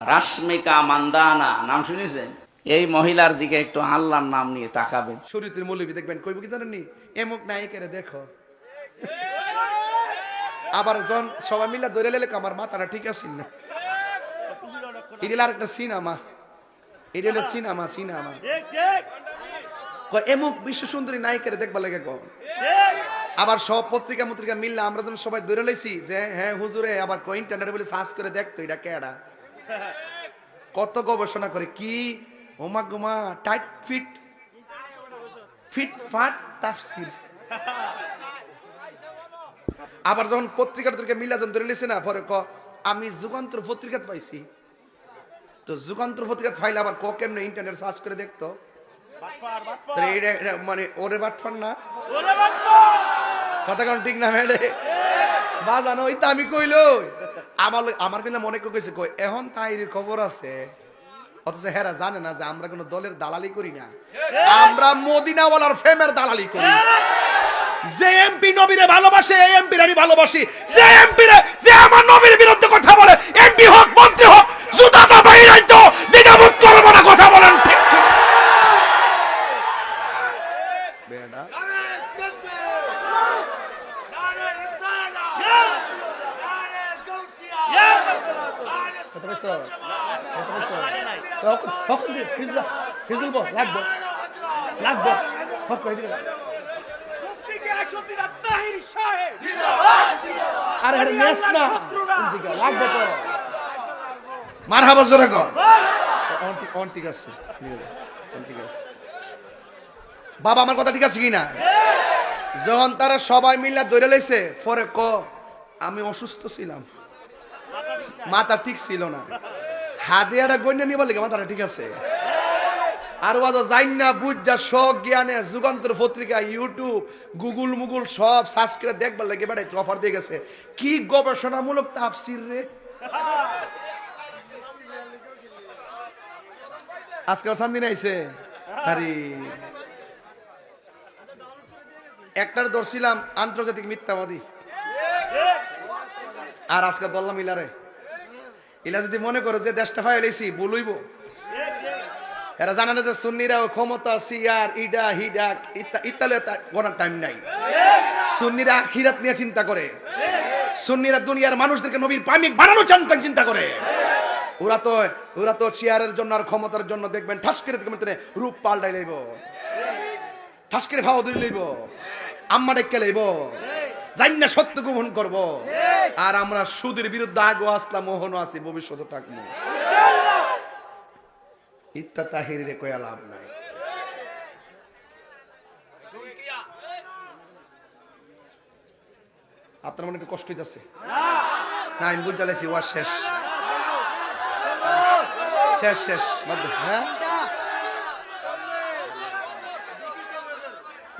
রাশমিকা মান্দানা নাম শুনেছেন? এই মহিলার দিকে একটু আল্লাহর নাম নিয়ে তাকাবেন। শরীয়তের মৌলবী দেখবেন কইব কি জানেননি, এমক নায়িকেরে দেখো। আবার যখন সবাই মিলে ধরে লেলে আমার মাথাটা ঠিক আছে না, এটা আরেকটা সিনেমা, এটা হলো সিনেমা সিনেমা এমক বিশ্ব সুন্দরী নায়িকারে দেখবা লাগে কো। আবার সব পত্রিকা মত্রিকা মিললে আমরা যখন সবাই ধরে লাইছি যে হ্যাঁ হুজুরে, আবার কো ইন্টারনেটে বলে সার্চ করে দেখতো এটা কেডা, কত গবেষণা করে কি ওমা গোমা টাইট ফিট ফিট ফাট তাফসীর। আবার যখন পত্রিকা মিলা যখন ধরে লিছে না, পরে ক আমি যুগান্তর পত্রিকা পাইছি, তো যুগান্তর পত্রিকা পাইলে আবার ক কেমনে ইন্টারনেট সার্চ করে দেখতো, মানে ওরে বাটফার না কথা কোন ঠিক না মেডে বা জানো ওই তো আমি কইলো আমার কিন্তু মনে কইছে কই এখন তাইর খবর আছে, অথচ হেরা জানে না যে আমরা কোনো দলের দালালি করি না, আমরা মদিনাওয়ালার ফেমের দালালি করি। যে এমপি নবীরে ভালোবাসে এই এমপির আমি ভালোবাসি, যে এমপিরে যে আমার নবীর বিরুদ্ধে কথা বলে এমপি হোক মন্ত্রী হোক জুতাটা বাইরে তো দ্বিধাবোধ করব না, কথা বলেন ঠিক বেটা। মারহাবা জোরে কর। ঠিক আছে বাবা, আমার কথা ঠিক আছে কিনা? যখন তারা সবাই মিলে ধরে লাইছে, পরে ক আমি অসুস্থ ছিলাম, মাথা ঠিক ছিল না, হাদিয়াটা গণ্য নিবার লেগে মাথাটা ঠিক আছে। আর যাই না বুঝা শখ জ্ঞানে যুগান্তর পত্রিকা ইউটিউব গুগল মুগুল সব সার্চ করে দেখবার লাগে বেড়াই অফার দিয়ে গেছে কি গবেষণামূলক তাফসীর রে। আজকে শান্তি আইছে আরে একটার ধরছিলাম আন্তর্জাতিক মিথ্যাবাদী, আর আজকে দল্লা মিলারে ইলা যদি মনে করে যে দেশটা ফাইলেছি বলইব, এরা জানে না যে সুন্নিরা ক্ষমতা সিয়ার ইডা হিডা ইত্যাদি গণার টাইম নাই। সুন্নিরা আখিরাত নিয়ে চিন্তা করে, সুন্নিরা দুনিয়ার মানুষদেরকে নবীর প্রেমিক বানানোর চিন্তা করে। ওরা তো চেয়ারের জন্য আর ক্ষমতার জন্য দেখবেন ঠাস করে দেখবেন রূপ পাল্টাই লইব, ঠাস করে ভাও ধরে লইব, আম্মা ডেকে লইব, জানি না সত্য গোপন করব। আর আমরা সুদের বিরুদ্ধে আগেও আসলাম, মোহনও আছি, ভবিষ্যতে থাকবো। ইত্তা তাহিরে কয়া লাভ নাই। আপনার মনে একটু কষ্ট হইতেছে না? আমি বুঝতে লাইছি ওয়ার শেষ শেষ শেষ। হ্যাঁ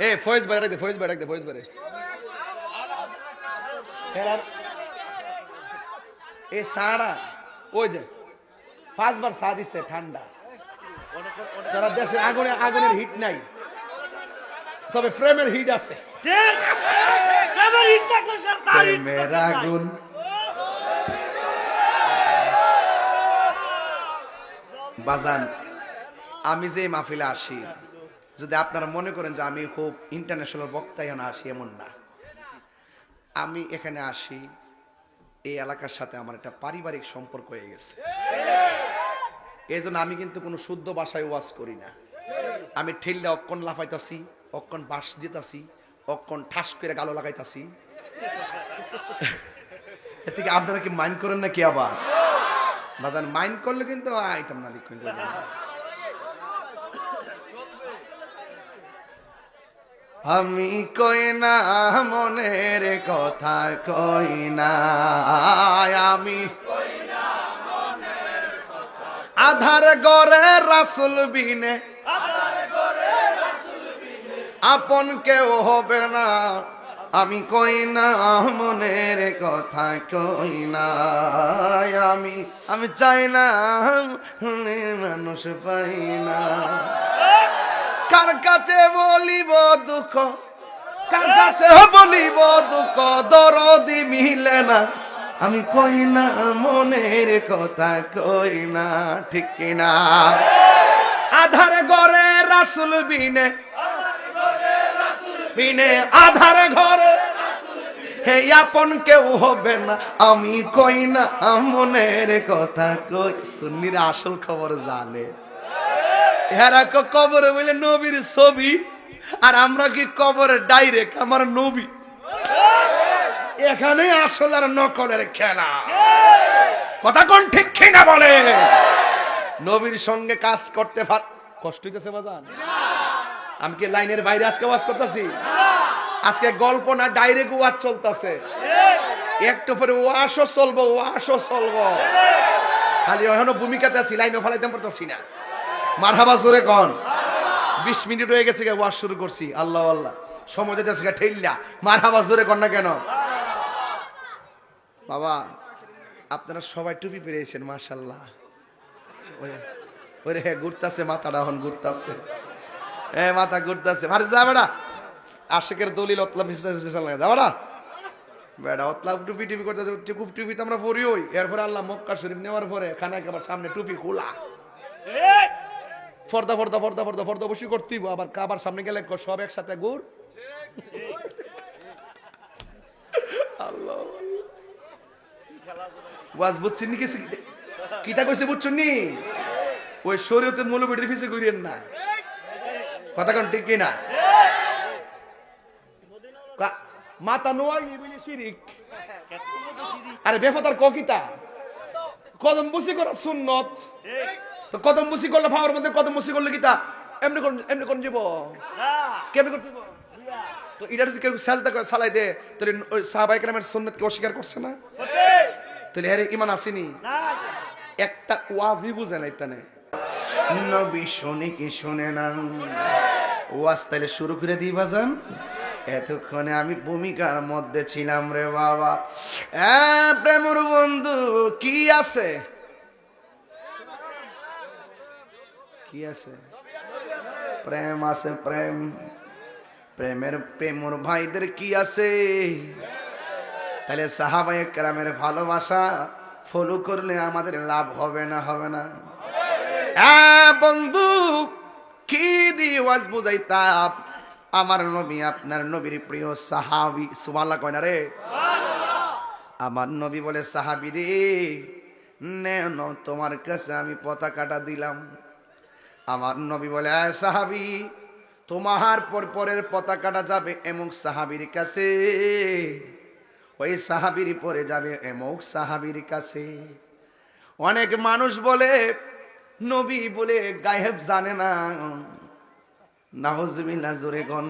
এ ফয়েজ ভাই রাখতে, ফয়েজ ভাই রাখতে, ফয়েজ ভাই এ সারা ওই যে 5 বার চা দিচ্ছে ঠান্ডা। যারা দেশে আগুনের হিট নাই, তবে প্রেমের হিট আছে। প্রেমের আগুন বাজান। আমি যে মাহফিলে আসি, যদি আপনারা মনে করেন যে আমি খুব ইন্টারন্যাশনাল বক্তা এখানে আসি, এমন না। আমি এখানে আসি এই এলাকার সাথে আমার একটা পারিবারিক সম্পর্ক হয়ে গেছে। এই জন্য আমি কিন্তু কোনো শুদ্ধ ভাষায় ওয়াজ করি না। আমি ঠেললে অক্ষণ লাফাইতাছি, অক্ষণ বাঁশ দিতাছি, অক্ষণ ঠাস করে গালো লাগাইতাছি। এর থেকে আপনারা কি মাইন্ড করেন না কি? আবার বাজান মাইন্ড করলে কিন্তু আইতাম না দেখুন। আমি কই না মনের কথা, কই না আমি আধার গরে রাসূল বিনে আপন কেউ হবে না। আমি কই না মনের কথা, কই না আমি চাই না মানুষ পাই না। কার কাছে বলিব দুঃখ, কার কাছে বলিব দুঃখ, দরদি মিলে না, আমি কই না মনের কথা কই না, ঠিক কিনা? আধার ঘরে রাসূল বিনে, বিনে আধার ঘরে হে আপন কেউ হবে না, আমি কই না মনের কথা কই। সুন্নিরা আসল খবর জানে। এরা কবর বলে নবীর ছবি, আর আমরা কি কবর ডাইরেক্ট আমার নবী। এখানে আসল আর নকলের খেলা। কথা কোন ঠিক কিনা বলে? নবীর সঙ্গে কাজ করতে কষ্ট হইতেছে বাজান? আমি কি লাইনের বাইরে আজকে ওয়াজ করতেছি? আজকে গল্প না, ডাইরেক্ট ওয়াজ চলতেছে। একটু পরে ওয়াশও চলবো, ওয়াশও চলবো। খালি এখনো ভূমিকাতে আছি, লাইনও ফেলাইতে পারতেছি না। মারহাবা জোরে কোন। 20 মিনিট হয়ে গেছে, ওয়াজ শুরু করছি। আল্লাহ আল্লাহ, সময় যেতেছে ঠেললা। মারহাবা জোরে কোন না কেন? বাবা আপনারা সবাই টুপি পেরেছেন, মাশাআল্লাহ। ওরে হ্যাঁ, ঘুরতেছে মাথাটা, এখন ঘুরতেছে, মাথা ঘুরতেছে। আরে যা বেড়া, আশেকের দলিল অতলাপ যাবা বেড়া, অতলাপ টুপি টুপি করতে টুপি তো আমরা পরি হই। এরপরে আল্লাহ মক্কা শরীফ নেওয়ার পরে খানায় খাবার সামনে টুপি খোলা, ফর্দা ফর্দা ফর্দা ফর্দা ফর্দা বসে করতেই। আবার কাবার সামনে গেলে সব একসাথে ঘুর। আল্লাহ ওয়াজ বুঝছেন নি? কিছু কিতা কইছে বুঝছেন নি? ওই শরীয়তের মৌলবীদের পিছে ঘুরিয়েন না। কথা কোন ঠিক কিনা? মাতা নোয়াই বলে শিরিক। আরে বেফাতার কিতা? কদম বুসি করা সুন্নত। তো কদম বুসি করলে ফাওয়ার মধ্যে কদম বুসি করলে কিতা এমনি কোন যাব কেমনে করতে দিব? তো এটা যদি কেউ সাজদা করে সালাই দে, তাহলে ওই সাহাবায়ে কেরামের সুন্নতকে অস্বীকার করছে না? তাহলে এর ঈমান আসেনি? একটা ওয়াজই বুঝে নাই তানে। নবী শুনে কি শুনে না? ওয়াজ তাহলে শুরু করে দিই বাজান। এতক্ষণে আমি ভূমিকার মধ্যে ছিলাম রে বাবা। প্রেমর বন্ধু কি আছে? কি আছে? প্রেম আছে, প্রেম। প্রেমর ভাইদের কি আছে? তাহলে সাহাবায়ে কেরামের ভালোবাসা ফলো করলে আমাদের লাভ হবে না? হবে না? বন্ধু কি দিয়ে ওয়াজ বুঝাইতাম? আমার নবী আপনার নবীর প্রিয় সাহাবী। সুবহানাল্লাহ কয় না রে? আমার নবী বলে, সাহাবী রে নেন তোমার কাছে আমি পতাকাটা দিলাম। আমার নবী বলে, সাহাবী তোমার পরের পতাকাটা যাবে এমক সাহাবীর কাছে, ওই সাহাবীর পরে যাবে এমক সাহাবীর কাছে। অনেক মানুষ বলে নবী বলে গায়েব জানে না। নাউজুবিল্লাহ, জোরে কোন।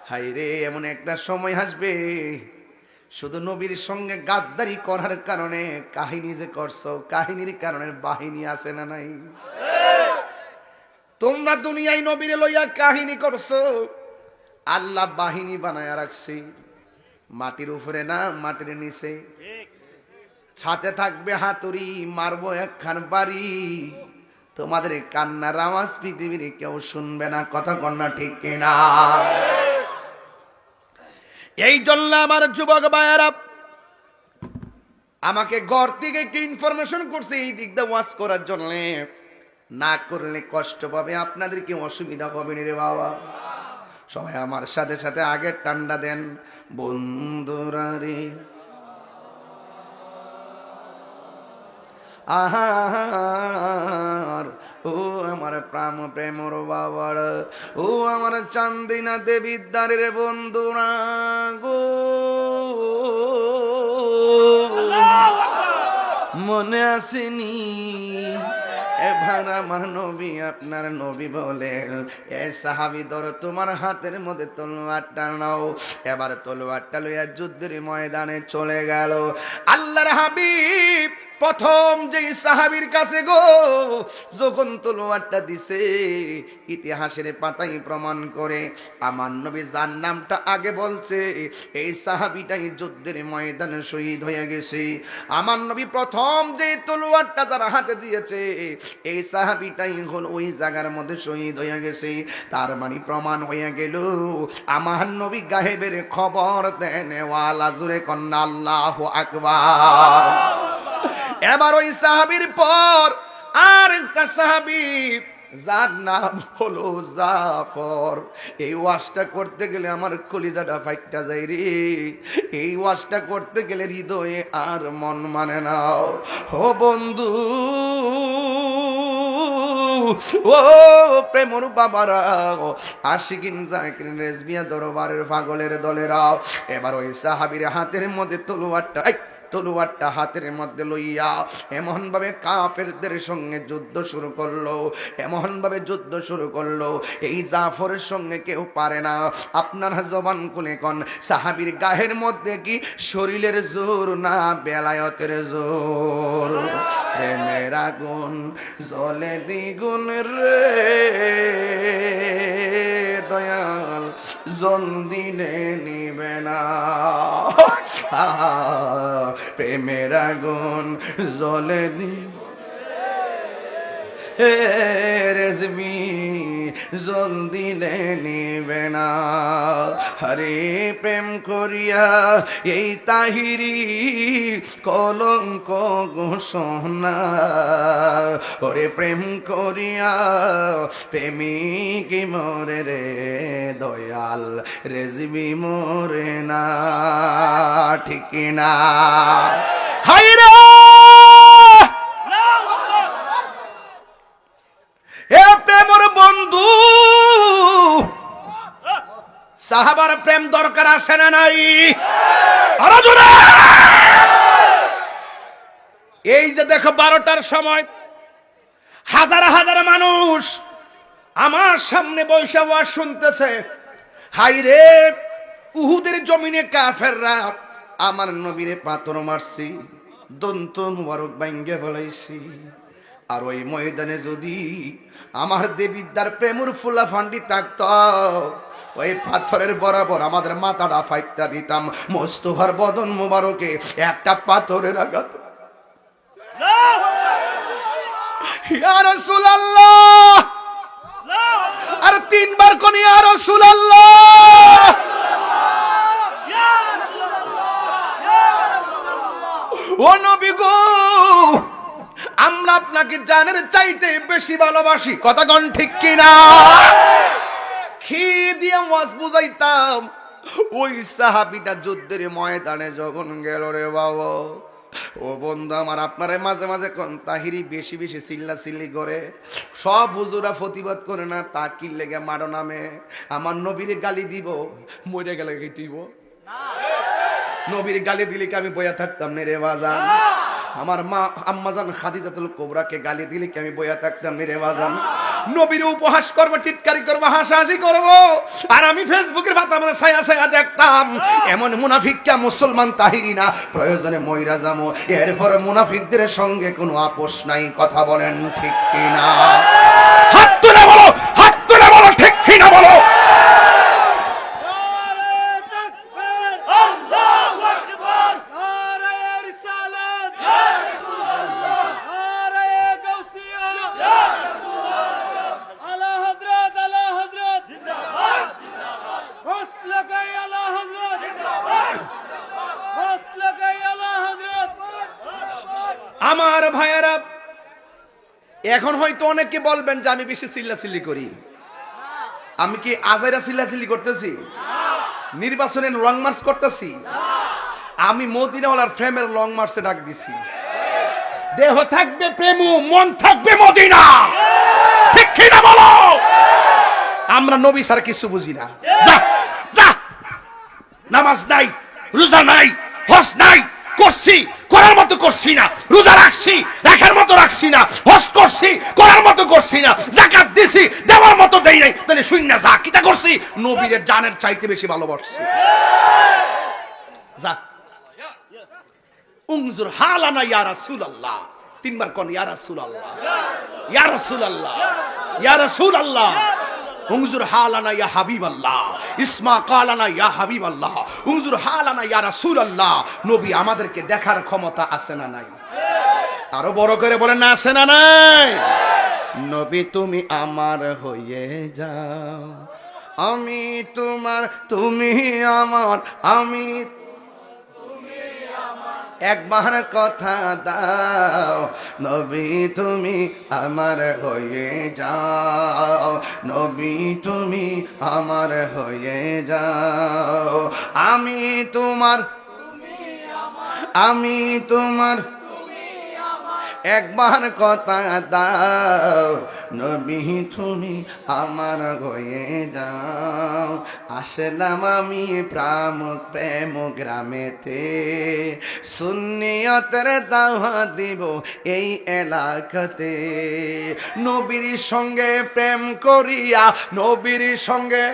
হায় রে, এমন একটা সময় আসবে শুধু নবীর সঙ্গে গাদ্দারি করার কারণে কাহিনী যে করছো, কাহিনীর কারণে বাহিনী আছে না নাই? তোমরা দুনিয়ায় নবীরে লইয়া কাহিনী করছো, আল্লাহ বাহিনী বানায়া রাখছে। মাটির উপরে না, মাটির নিচে। সাথে থাকবে হাতুড়ি, মারবো একখান বাড়ি। তোমাদের কান্নার আওয়াজ পৃথিবীর কেউ শুনবে না। কথা কন্যা ঠিক কিনা? এই জন্য আমার যুবক ভাইয়েরা আমাকে ঘর থেকে কি ইনফরমেশন করছে এই দিক দিয়ে ওয়াজ করার জন্য। না করলে কষ্ট পাবে, আপনাদের কি অসুবিধা হবে রে বাবা? সবাই আমার সাথে সাথে আগে টান্ডা দেন। বন্ধুরা রে আহার, ও আমার প্রেমর বাবার, ও আমার চান্দিনা দেবীর দ্বারের বন্ধুরা গো, মনে আসেনি? এবার আমার নবী আপনার নবী বলেন, এ সাহাবী ধরো তোমার হাতের মধ্যে তলোয়ারটা নাও। এবার তলোয়ারটা লইয়া যুদ্ধের ময়দানে চলে গেল। আল্লাহর হাবিব প্রথম যে সাহাবীর কাছে গো যখন তলোয়ারটা দিছে, ইতিহাসের পাতায় প্রমাণ করে আমার নবী যার নামটা আগে বলছে এই সাহাবীটাই যুদ্ধের ময়দানে শহীদ হয়ে গেছে। আমার নবী প্রথম যে তলোয়ারটা যার হাতে দিয়েছে এই সাহাবীটাই হল ওই জায়গার মধ্যে শহীদ হয়ে গেছে। তার মানে প্রমাণ হয়ে গেল আমার নবী গায়েবের খবর দেন ওয়ালা, জুরে কন্না আল্লাহু আকবার। এবার ওই সাহাবীর পর আর একটা সাহাবী যার নাম হলো জাফর। এই ওয়াজটা করতে গেলে আমার কলিজাটা ফাইটটা যায় রে, এই ওয়াজটা করতে গেলে হৃদয়ে আর মন মানে না। ও বন্ধু, ও প্রেমর বাবারা, আশিকিন জাকিরিন রেজবিয়া দরবারের পাগলের দলেরা, এবার ওই সাহাবীর হাতের মধ্যে তলোয়ারটা হাতের মধ্যে লইয়া এমন ভাবে কাফেরদের সঙ্গে যুদ্ধ শুরু করলো, এমন ভাবে যুদ্ধ শুরু করলো এই জাফরের সঙ্গে কেউ পারে না। আপনারা জবান খুলে কোন সাহাবীর গায়ের মধ্যে কি শরীরের জোর না বেলায়েতের জোর? প্রেমের আগুন জ্বলে দ্বিগুণ রে দয়াল, জল দিলে নিবে না। প্রেমের আগুন জ্বলে রেজবি জল দিলে নিবে না। হরে প্রেম করিয়া এই তাহিরি কলঙ্ক ঘোষণা, ওরে প্রেম করিয়া প্রেমিক মরে রে দয়াল, রেজবি মরে না, ঠিক না? হায়রে এ প্রেমর বন্ধু, সাহাবার প্রেম দরকার আছে না নাই? এই যে দেখো 12টার সময় হাজার হাজার মানুষ আমার সামনে বসে ওয়াজ শুনতেছে। হাই রে, উহুদের জমিনে কাফেররা আমার নবীরে পাথর মারছি, দন্ত মুবারক ভাঙ্গে ফেলাইছি। আর ওই ময়দানে যদি আমার দেবিদ্যার প্রেমর ফুলা ফান্ডি থাকত, ওই পাথরের বরাবর আমাদের মাথাটা ফাইটটা দিতাম। মোস্তফার বদন মুবারকে একটা পাথরের আঘাত। ইয়া রাসূলুল্লাহ, আর 3 বার কোন ইয়া রাসূলুল্লাহ। ও নবী গো, আমরা আপনাকে জানের চাইতে বেশি ভালোবাসি, কথা কোন ঠিক কিনা? কি দিয়ে ওয়াজ বুঝাইতাম? ওই সাহাবীটা যুদ্ধের ময়দানে যখন গেল রে বাবা, ও বন্ধু আমার, আপনারা মাঝে মাঝে কোন তাহিরি বেশি বেশি চিল্লা চিল্লি করে, সব হুজুরা প্রতিবাদ করে না, তা কি লেগে মারো নামে আমার নবীরে গালি দিব, মরে গেলে কি দিব? নবীর গালি দিলে কি আমি বইয়া থাকতাম না রে বাজান? আমার মা আম্মাজান খাদিজাতুল কুবরাকে গালি দিলে কি আমি বইয়া থাকতাম না রে বাজান? নবীর উপহাস করবো, টিটকারি করবো, হাসাহাসি করবো, আর আমি ফেসবুকের পাতার মধ্যে ছায়া ছায়া দেখতাম। এমন মুনাফিকটা মুসলমান তাহিরি না, প্রয়োজনে মইরা যাবো, এরপরে মুনাফিকদের সঙ্গে কোনো আপোষ নাই, কথা বলেন ঠিক কিনা? হাত তুলে বলো, হাত তুলে বলো, ঠিক কিনা বলো? আমার ভাইয়ারা, এখন হয়তো অনেকে বলবেন যে আমি বেশি চিল্লাচিল্লি করি। আমি কি আজাইরা চিল্লাচিল্লি করতেছি? নির্বাচনে লং মার্চ করতেছি? আমি মদিনাওয়ালার ফ্রেমের লং মার্চে ডাক দিছি। দেহ থাকবে প্রেম, মন থাকবে মদিনা, ঠিক কি না বলো? আমরা নবী ছাড়া কিছু বুঝি না। যা যা, নামাজ নাই, রোজা নাই, হজ নাই, করছি করার মতো করছি না, রোজা রাখছি রাখার মতো রাখছি না, হজ করছি করার মতো করছি না, যাকাত দিছি দেওয়ার মতো দেই নাই, তাহলে শুন না যা কিটা করছি, নবীর জানের চাইতে বেশি ভালোবাসছি। যা উনজুর হালানা ইয়া রাসূলুল্লাহ। তিনবার কোন ইয়া রাসূলুল্লাহ, ইয়া রাসূলুল্লাহ, ইয়া রাসূলুল্লাহ। উনজুর হালানা ইয়া হাবিবাল্লাহ, ইসমা কালানা ইয়া হাবিবাল্লাহ, উনজুর হালানা ইয়া রাসূলুল্লাহ। নবী আমাদেরকে দেখার ক্ষমতা আছে না নাই? আরো বড় করে বলেন না, আছে না নাই? নবী তুমি আমার হয়ে যাও, আমি তোমার, তুমি আমার, আমি একবার কথা দাও, নবী তুমি আমার হয়ে যাও, নবী তুমি আমার হয়ে যাও, আমি তোমার, আমি তোমার, একবার কথা দাও, নবী তুমি আমার হয়ে যাও। আসলাম আমি প্রেম গ্রামেতে, সুন্নিয়তের দাওয়াত দিব এই এলাকাতে। নবীর সঙ্গে প্রেম করিয়া, নবীর সঙ্গে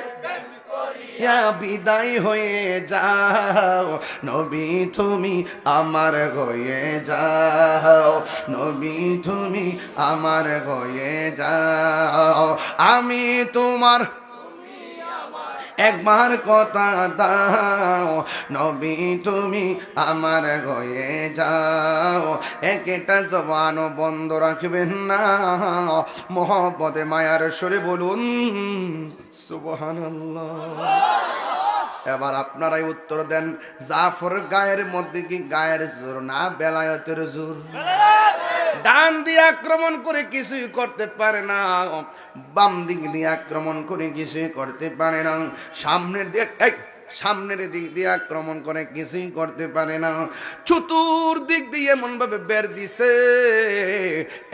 বিদায় হয়ে যাও, নবী তুমি আমার হয়ে যাও, নবী তুমি আমার হয়ে যাও, আমি তোমার, একবার কথা দাও, নবী তুমি আমার হয়ে যাও। একটা জবানও বন্ধ রাখবেন না, মোহব্বতে মায়ার সুরে বলুন সুবহানাল্লাহ। এবার আপনারাই উত্তর দেন, জাফর গায়ের মধ্যে কি গায়ের জোর না বেলায়েতের জোর? ডান দিয়ে আক্রমণ করে কিছুই করতে পারে না, বাম দিক দিয়ে আক্রমণ করে কিছুই করতে পারে না, সামনের দিক দিয়ে আক্রমণ করে কিছুই করতে পারে না, চতুর্দিক দিয়ে এমন ভাবে বের দিছে,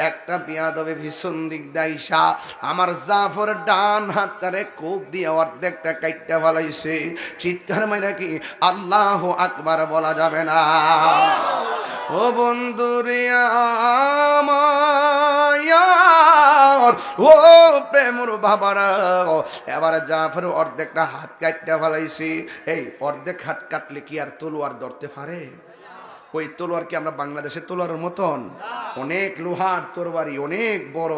একটা বিয়াদবে ভীষণ দিক দাইসা আমার জাফর ডান হাতটারে কোপ দিয়ে অর্ধেকটা কাইটটা ফেলাইছে। চিৎকার মাইরা কি আল্লাহু আকবার বলা যাবে না? ও বন্ধুরে আমার, ও প্রেমর বাবারা, এবার জাফর অর্ধেকটা হাত কাটতে ফেলাইছি। এই অর্ধেক হাত কাটলে কি আর তলোয়ার ধরতে পারে? ওই তলোয়ার কি আমরা বাংলাদেশের তলোয়ারের মতন? অনেক লোহার তরবারি, অনেক বড়।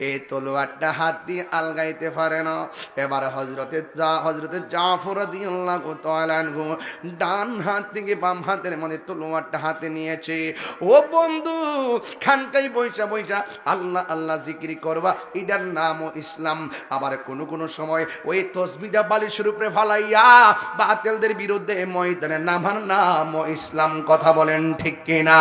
এই তলোয়ারটা হাত দিয়ে আলগাইতে পারে না। এবার হযরতে জাফর রাদিয়াল্লাহু তাআলা আনহু ডান হাত থেকে বাম হাতের মধ্যে তলোয়ারটা হাতে নিয়েছে। ও বন্ধু, খানকাই বইসা বইসা আল্লাহ আল্লাহ জিকির করবা, এটার নামও ইসলাম। আবার কোন সময় ওই তসবিহটা বালিশের উপরে ফালাইয়া বাতিলদের বিরুদ্ধে ময়দানে নামার নামও ইসলাম। কথা বলেন ঠিক কিনা?